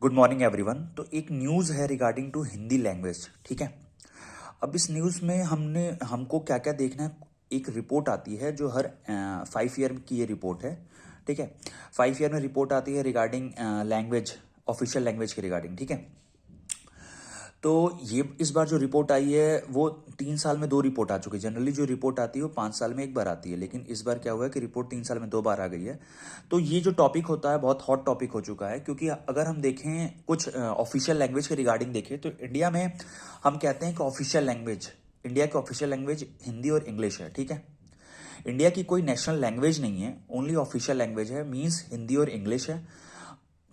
Good morning everyone. तो एक news है रिगार्डिंग टू हिंदी लैंग्वेज, ठीक है। अब इस न्यूज़ में हमको क्या क्या देखना है। एक रिपोर्ट आती है जो हर 5 ईयर की ये रिपोर्ट है, ठीक है। 5 ईयर में रिपोर्ट आती है रिगार्डिंग लैंग्वेज, ऑफिशियल लैंग्वेज के रिगार्डिंग, ठीक है। तो ये इस बार जो रिपोर्ट आई है वो 3 साल में 2 रिपोर्ट आ चुकी है। जनरली जो रिपोर्ट आती है वो 5 साल में एक बार आती है, लेकिन इस बार क्या हुआ है कि रिपोर्ट 3 साल में 2 बार आ गई है। तो ये जो टॉपिक होता है बहुत हॉट टॉपिक हो चुका है, क्योंकि अगर हम देखें कुछ ऑफिशियल लैंग्वेज के रिगार्डिंग देखें तो इंडिया में हम कहते हैं कि ऑफिशियल लैंग्वेज, इंडिया की ऑफिशियल लैंग्वेज हिंदी और इंग्लिश है, ठीक है। इंडिया की कोई नेशनल लैंग्वेज नहीं है, ओनली ऑफिशियल लैंग्वेज है, मीन्स हिंदी और इंग्लिश है,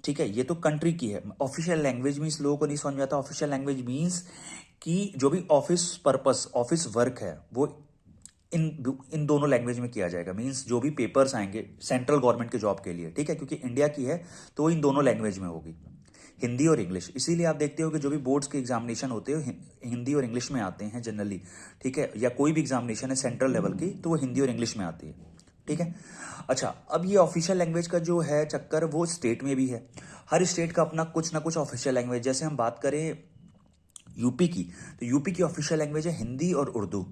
ठीक है। ये तो कंट्री की है। ऑफिशियल लैंग्वेज मीन्स लोगों को नहीं समझ में आता। ऑफिशियल लैंग्वेज मीन्स कि जो भी ऑफिस पर्पस, ऑफिस वर्क है वो इन दोनों लैंग्वेज में किया जाएगा। मीन्स जो भी पेपर्स आएंगे सेंट्रल गवर्नमेंट के जॉब के लिए, ठीक है, क्योंकि इंडिया की है तो वो इन दोनों लैंग्वेज में होगी, हिंदी और इंग्लिश। इसीलिए आप देखते हो कि जो भी बोर्ड्स के एग्जामिनेशन होते हैं हिंदी और इंग्लिश में आते हैं जनरली, ठीक है। या कोई भी एग्जामिनेशन है सेंट्रल लेवल की तो वो हिंदी और इंग्लिश में आती है, ठीक है। अच्छा, अब ये ऑफिशियल लैंग्वेज का जो है चक्कर वो स्टेट में भी है। हर स्टेट का अपना कुछ ना कुछ ऑफिशियल लैंग्वेज। जैसे हम बात करें यूपी की, तो यूपी की ऑफिशियल लैंग्वेज है हिंदी और उर्दू।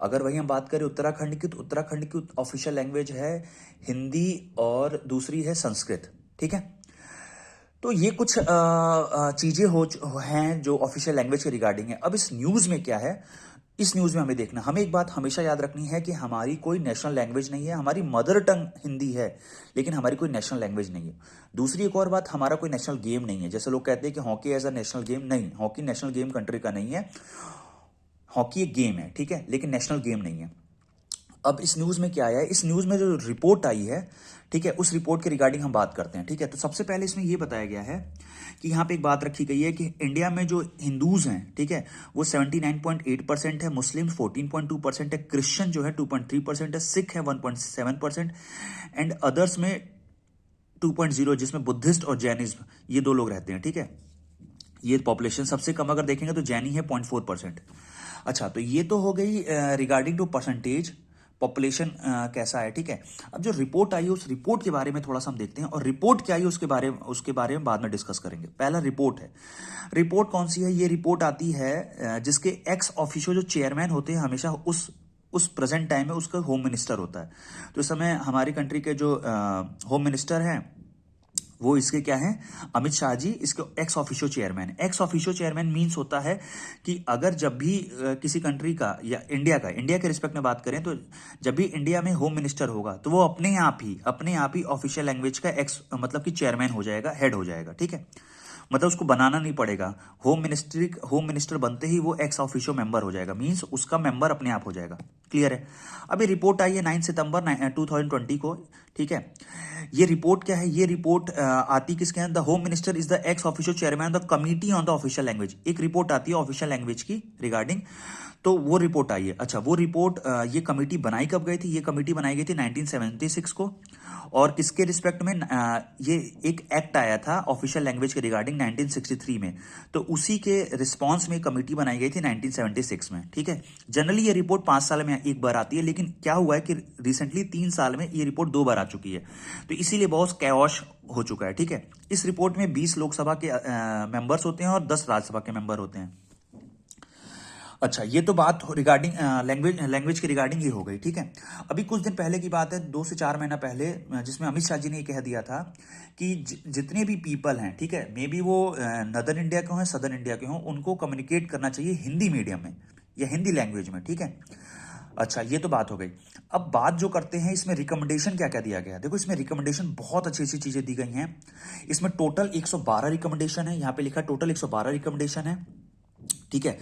अगर वही हम बात करें उत्तराखंड की, तो उत्तराखंड की ऑफिशियल लैंग्वेज है हिंदी और दूसरी है संस्कृत, ठीक है। तो ये कुछ चीजें हैं जो ऑफिशियल लैंग्वेज के रिगार्डिंग है। अब इस न्यूज में क्या है, इस न्यूज में हमें देखना, हमें एक बात हमेशा याद रखनी है कि हमारी कोई नेशनल लैंग्वेज नहीं है। हमारी मदर टंग हिंदी है, लेकिन हमारी कोई नेशनल लैंग्वेज नहीं है। दूसरी एक और बात, हमारा कोई नेशनल गेम नहीं है। जैसे लोग कहते हैं कि hockey as a national game, नहीं, हॉकी नेशनल गेम कंट्री का नहीं है। हॉकी एक गेम है, ठीक है, लेकिन नेशनल गेम नहीं है। अब इस न्यूज में क्या आया है, इस न्यूज में जो रिपोर्ट आई है, ठीक है, उस रिपोर्ट के रिगार्डिंग हम बात करते हैं, ठीक है। तो सबसे पहले इसमें यह बताया गया है कि यहाँ पे एक बात रखी गई है कि इंडिया में जो हिंदूज हैं, ठीक है, वो 79.8% है, मुस्लिम 14.2% है, क्रिश्चियन जो है 2.3% है, सिख है 1.7% एंड अदर्स में 2.0, जिसमें बुद्धिस्ट और जैनिज्म ये 2 लोग रहते हैं, ठीक है। ये पॉपुलेशन सबसे कम अगर देखेंगे तो जैनी है 0.4%। अच्छा, तो ये तो हो गई रिगार्डिंग टू परसेंटेज पॉपुलेशन कैसा है, ठीक है। अब जो रिपोर्ट आई है उस रिपोर्ट के बारे में थोड़ा सा हम देखते हैं, और रिपोर्ट क्या आई है उसके बारे में बाद में डिस्कस करेंगे। पहला रिपोर्ट है, रिपोर्ट कौन सी है, ये रिपोर्ट आती है जिसके एक्स ऑफिशियो जो चेयरमैन होते हैं हमेशा उस प्रेजेंट टाइम में उसका होम मिनिस्टर होता है। तो इस समय हमारी कंट्री के जो होम मिनिस्टर हैं वो इसके क्या है, अमित शाह जी, इसके ex officio chairman. Ex officio chairman means होता है कि अगर जब भी किसी कंट्री का या इंडिया के रिस्पेक्ट में बात करें तो जब भी इंडिया में होम मिनिस्टर होगा तो वो अपने आप ही ऑफिशियल लैंग्वेज का एक्स मतलब कि चेयरमैन हो जाएगा, हेड हो जाएगा, ठीक है। मतलब उसको बनाना नहीं पड़ेगा। होम मिनिस्टर बनते ही वो एक्स ऑफिशियो मेंबर हो जाएगा, मींस उसका मेंबर अपने आप हो जाएगा। क्लियर है। अभी रिपोर्ट आई है 9 सितंबर 2020 को, ठीक है। ये रिपोर्ट क्या है, ये रिपोर्ट आती किसके हैं, the home minister is the x official chairman the committee on the official language. एक रिपोर्ट आती है ऑफिशियल लैंग्वेज की रिगार्डिंग, तो वो रिपोर्ट आई है। अच्छा, वो रिपोर्ट ये कमेटी बनाई कब गई थी, ये कमेटी बनाई गई थी 1976 को, और किसके रिस्पेक्ट में, ये एक एक्ट आया था ऑफिशियल लैंग्वेज के रिगार्डिंग 1963 में, तो उसी के रिस्पांस में कमेटी बनाई गई थी 1976 में, ठीक है। जनरली ये रिपोर्ट 5 साल में एक बार आती है, लेकिन क्या हुआ है कि रिसेंटली 3 साल में ये रिपोर्ट 2 बार आ चुकी है, तो इसीलिए बहुत कैओश हो चुका है, ठीक है। इस रिपोर्ट में 20 लोकसभा के मेंबर्स होते हैं और 10 राज्यसभा के मेंबर होते हैं। अच्छा, ये तो बात रिगार्डिंग लैंग्वेज के रिगार्डिंग ही हो गई, ठीक है। अभी कुछ दिन पहले की बात है, 2 से 4 महीना पहले, जिसमें अमित शाह जी ने ये कह दिया था कि जितने भी पीपल हैं, ठीक है, मे बी वो नदर्न इंडिया के हों सदर्न इंडिया के हों, उनको कम्युनिकेट करना चाहिए हिंदी मीडियम में या हिंदी लैंग्वेज में, ठीक है। अच्छा, ये तो बात हो गई। अब बात जो करते हैं इसमें रिकमेंडेशन क्या क्या दिया गया। देखो, इसमें रिकमेंडेशन बहुत अच्छी अच्छी चीजें दी गई हैं। इसमें टोटल 112 रिकमेंडेशन है, यहाँ पे लिखा टोटल 112 रिकमेंडेशन है, ठीक है।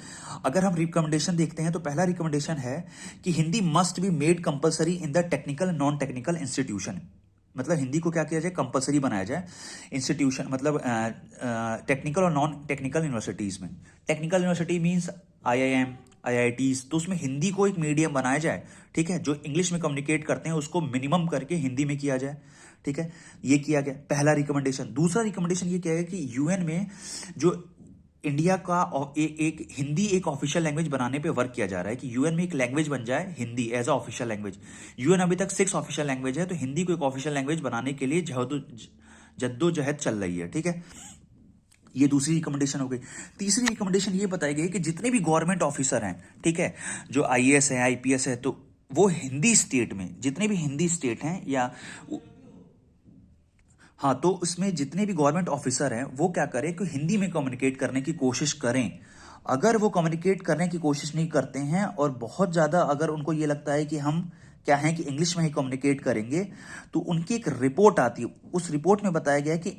अगर हम रिकमेंडेशन देखते हैं तो पहला रिकमेंडेशन है कि Hindi must be made compulsory in the technical non technical institution. मतलब हिंदी को क्या किया जाए, कंपलसरी बनाया जाए इंस्टीट्यूशन, मतलब टेक्निकल और नॉन टेक्निकल यूनिवर्सिटीज में। Technical university means IIM, IITs, तो उसमें हिंदी को एक मीडियम बनाया जाए, ठीक है। जो इंग्लिश में कम्युनिकेट करते हैं उसको मिनिमम करके हिंदी में किया जाए, ठीक है। ये किया गया पहला रिकमेंडेशन। दूसरा रिकमेंडेशन ये किया गया कि यूएन में जो इंडिया का एक हिंदी एक ऑफिशियल लैंग्वेज बनाने पे वर्क किया जा रहा है कि यूएन में एक लैंग्वेज बन जाए Hindi as a official language. UN अभी तक 6 ऑफिशियल लैंग्वेज है, तो हिंदी को एक ऑफिशियल लैंग्वेज बनाने के लिए जद्दोजहद चल रही है, ठीक है। ये दूसरी रिकमेंडेशन हो गई। तीसरी रिकमेंडेशन ये बताई गई कि जितने भी गवर्नमेंट ऑफिसर हैं, ठीक है, जो आईएएस है, आईपीएस है, तो वो हिंदी स्टेट में, जितने भी हिंदी स्टेट हैं या हाँ, तो उसमें जितने भी गवर्नमेंट ऑफिसर हैं वो क्या करें कि हिंदी में कम्युनिकेट करने की कोशिश करें। अगर वो कम्युनिकेट करने की कोशिश नहीं करते हैं और बहुत ज़्यादा अगर उनको ये लगता है कि हम क्या है कि इंग्लिश में ही कम्युनिकेट करेंगे, तो उनकी एक रिपोर्ट आती है। उस रिपोर्ट में बताया गया है कि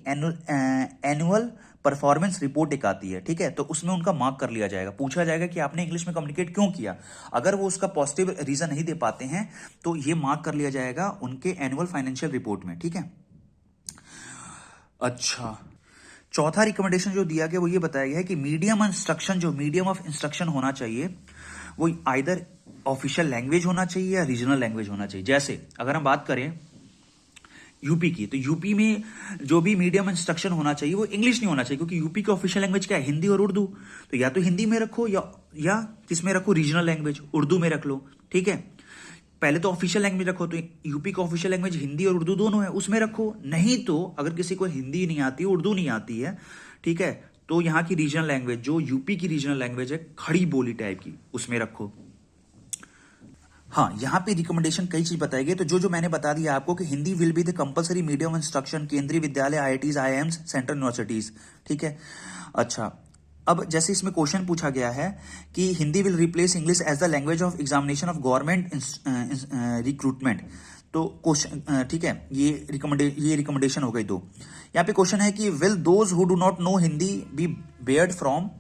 एनुअल परफॉर्मेंस रिपोर्ट एक आती है, ठीक है, तो उसमें उनका मार्क कर लिया जाएगा। पूछा जाएगा कि आपने इंग्लिश में कम्युनिकेट क्यों किया। अगर वो उसका पॉजिटिव रीजन नहीं दे पाते हैं तो ये मार्क कर लिया जाएगा उनके एनुअल फाइनेंशियल रिपोर्ट में, ठीक है। अच्छा, चौथा रिकमेंडेशन जो दिया गया वो ये बताया गया है कि मीडियम इंस्ट्रक्शन, जो मीडियम ऑफ इंस्ट्रक्शन होना चाहिए वो आइदर ऑफिशियल लैंग्वेज होना चाहिए या रीजनल लैंग्वेज होना चाहिए। जैसे अगर हम बात करें यूपी की, तो यूपी में जो भी मीडियम इंस्ट्रक्शन होना चाहिए वो इंग्लिश नहीं होना चाहिए, क्योंकि यूपी की ऑफिशियल लैंग्वेज क्या है, हिंदी और उर्दू। तो या तो हिंदी में रखो या किस में रखो, रीजनल लैंग्वेज उर्दू में रख लो, ठीक है। पहले तो ऑफिशियल लैंग्वेज रखो, तो यूपी का ऑफिशियल लैंग्वेज हिंदी और उर्दू दोनों है, उसमें रखो। नहीं तो अगर किसी को हिंदी नहीं आती, उर्दू नहीं आती है, ठीक है, तो यहाँ की रीजनल लैंग्वेज, जो यूपी की रीजनल लैंग्वेज है, खड़ी बोली टाइप की, उसमें रखो। हाँ, यहाँ पे रिकमेंडेशन कई चीज बताई गई, तो जो मैंने बता दिया आपको कि Hindi will be the compulsory medium instruction, केंद्रीय विद्यालय, आईआईटीज, आईआईएम्स, सेंट्रल यूनिवर्सिटीज, ठीक है। अच्छा, अब जैसे इसमें क्वेश्चन पूछा गया है कि Hindi will replace English as the language of examination of government recruitment, तो क्वेश्चन, ठीक है, ये रिकमेंडेशन हो गई दो। यहाँ पे क्वेश्चन है कि will those who do not know Hindi be barred from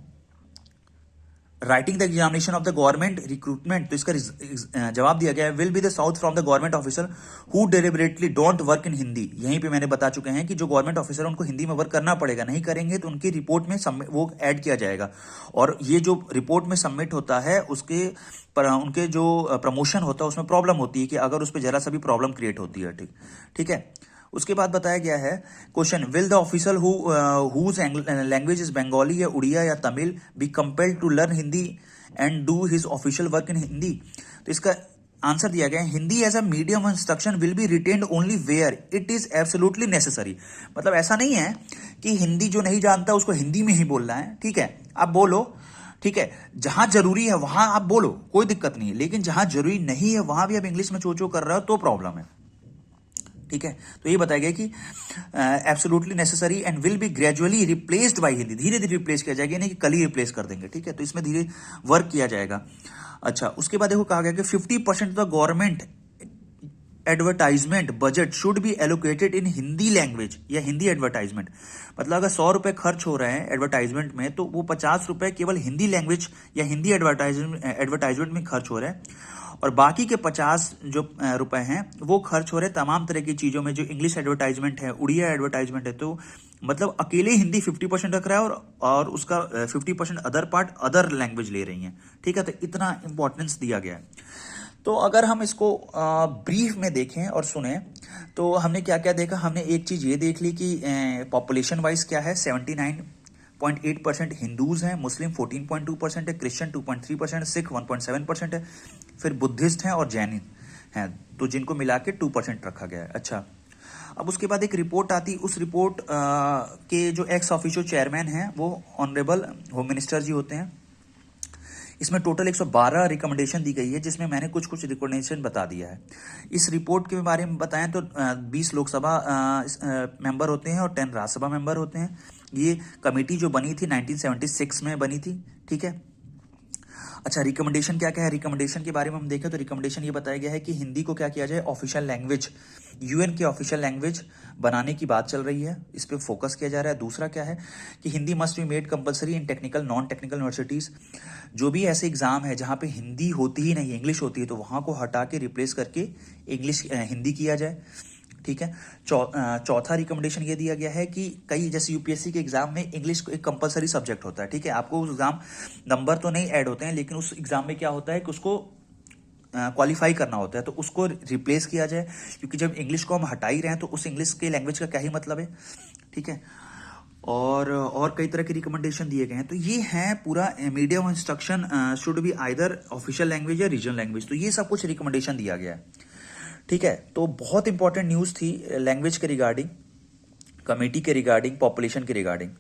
writing the examination of the government recruitment, तो इसका जवाब दिया गया है will be the south from the government officer who deliberately don't work in Hindi. यहीं पे मैंने बता चुके हैं कि जो गवर्नमेंट ऑफिसर है उनको हिंदी में वर्क करना पड़ेगा, नहीं करेंगे तो उनकी रिपोर्ट में वो ऐड किया जाएगा, और ये जो रिपोर्ट में सबमिट होता है उसके पर उनके जो प्रमोशन होता है उसमें प्रॉब्लम होती है कि अगर उस पर जरा सा भी प्रॉब्लम क्रिएट होती है, ठीक है। उसके बाद बताया गया है question, will the officer whose language is Bengali या उड़िया या Tamil be compelled to learn Hindi and do his official work in Hindi. तो इसका आंसर दिया गया है Hindi as a medium instruction will be retained only where it is absolutely necessary. मतलब ऐसा नहीं है कि हिंदी जो नहीं जानता उसको हिंदी में ही बोलना है, ठीक है, आप बोलो, ठीक है, जहां जरूरी है वहां आप बोलो, कोई दिक्कत नहीं है, लेकिन जहां जरूरी नहीं है वहां भी आप इंग्लिश में चो कर रहे हो तो प्रॉब्लम है, ठीक है। तो ये बताया गया कि absolutely necessary and will be gradually replaced by Hindi, धीरे धीरे रिप्लेस किया जाएगा, नहीं कि कल ही रिप्लेस कर देंगे, ठीक है, तो इसमें धीरे वर्क किया जाएगा। अच्छा, उसके बाद देखो कहा गया कि 50% of the government advertisement budget should be allocated in Hindi language या हिंदी एडवर्टाइजमेंट। मतलब अगर 100 रुपए खर्च हो रहे हैं एडवर्टाइजमेंट में, तो वो 50 रुपए केवल हिंदी लैंग्वेज या हिंदी एडवर्टाइजमेंट में खर्च हो रहे हैं, और बाकी के 50 जो रुपए हैं वो खर्च हो रहे हैं तमाम तरह की चीजों में, जो इंग्लिश एडवर्टाइजमेंट है, उड़िया एडवर्टाइजमेंट है। तो मतलब अकेले हिंदी 50% रख रहा है और उसका 50% अदर पार्ट अदर लैंग्वेज ले रही है, ठीक है। तो इतना इंपॉर्टेंस दिया गया है। तो अगर हम इसको ब्रीफ में देखें और सुने तो हमने क्या क्या देखा, हमने एक चीज ये देख ली कि पॉपुलेशन वाइज क्या है, 79.8% हिंदूज हैं, मुस्लिम 14.2% है, क्रिश्चियन 2.3%, सिख 1.7% है, फिर बुद्धिस्ट हैं और जैन हैं, तो जिनको मिला के 2% रखा गया है। अच्छा, अब उसके बाद एक रिपोर्ट आती, उस रिपोर्ट के जो एक्स ऑफिशियो चेयरमैन हैं वो ऑनरेबल होम मिनिस्टर जी होते हैं। इसमें टोटल 112 रिकमेंडेशन दी गई है, जिसमें मैंने कुछ रिकमेंडेशन बता दिया है। इस रिपोर्ट के बारे में बताएं तो 20 लोकसभा मेंबर होते हैं और 10 राज्यसभा मेंबर होते हैं। ये कमेटी जो बनी थी 1976 में बनी थी, ठीक है। अच्छा, रिकमेंडेशन क्या क्या है, रिकमेंडेशन के बारे में हम देखें तो रिकमेंडेशन ये बताया गया है कि हिंदी को क्या किया जाए, ऑफिशियल लैंग्वेज, यूएन के ऑफिशियल लैंग्वेज बनाने की बात चल रही है, इस पे फोकस किया जा रहा है। दूसरा क्या है कि Hindi must be made compulsory in technical non technical universities. जो भी ऐसे एग्जाम है जहां पे हिंदी होती ही नहीं, इंग्लिश होती है, तो वहां को हटा के रिप्लेस करके इंग्लिश हिंदी किया जाए, ठीक है। चौथा रिकमेंडेशन ये दिया गया है कि कई जैसे यूपीएससी के एग्जाम में इंग्लिश एक कंपलसरी सब्जेक्ट होता है, ठीक है। आपको उस एग्जाम नंबर तो नहीं ऐड होते हैं, लेकिन उस एग्जाम में क्या होता है कि उसको क्वालिफाई करना होता है, तो उसको रिप्लेस किया जाए, क्योंकि जब इंग्लिश को हम हटा ही रहे हैं तो उस इंग्लिश के लैंग्वेज का क्या ही मतलब है, ठीक है। और कई तरह के रिकमेंडेशन दिए गए हैं। तो ये है पूरा medium instruction should be either official language या रीजनल लैंग्वेज, तो ये सब कुछ रिकमेंडेशन दिया गया है, ठीक है। तो बहुत इंपॉर्टेंट न्यूज़ थी लैंग्वेज के रिगार्डिंग, कमेटी के रिगार्डिंग, पॉपुलेशन के रिगार्डिंग।